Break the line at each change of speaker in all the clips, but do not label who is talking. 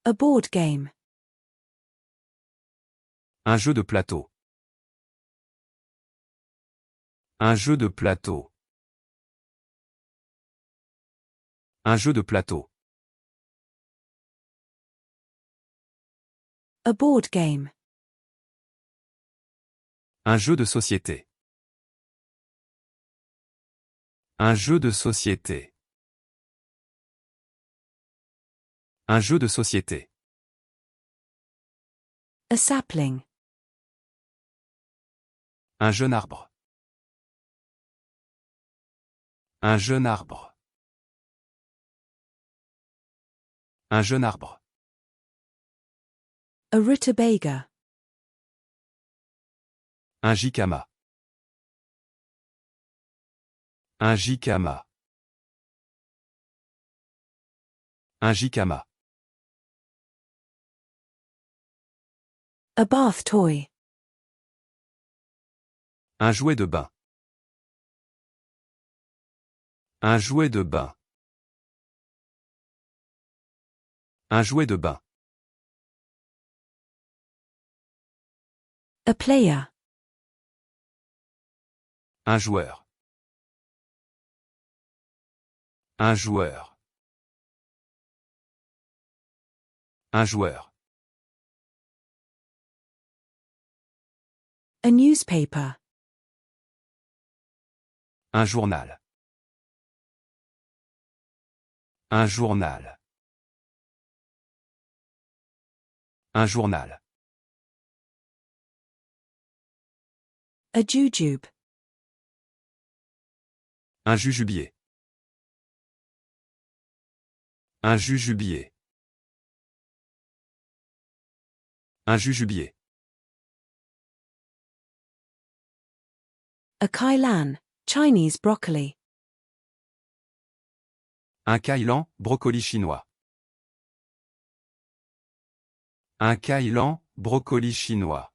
A board game.
Un jeu de plateau. Un jeu de plateau. Un jeu de plateau.
A board game.
Un jeu de société. Un jeu de société. Un jeu de société.
A sapling.
Un jeune arbre. Un jeune arbre. Un jeune arbre.
A rutabaga.
Un jicama. Un jicama. Un jicama.
A bath toy.
Un jouet de bain. Un jouet de bain. Un jouet de bain.
A player.
Un joueur. Un joueur. Un joueur.
A newspaper.
Un journal. Un journal. Un journal.
A jujube.
Un jujubier. Un jujubier. Un jujubier.
A kailan, Chinese broccoli.
Un kailan, brocoli chinois. Un kailan, brocoli chinois.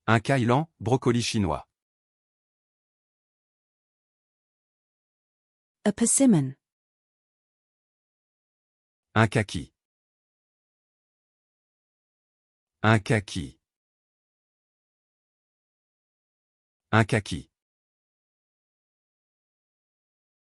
Un kailan, brocoli chinois.
A persimmon.
Un kaki. Un kaki. Un kaki.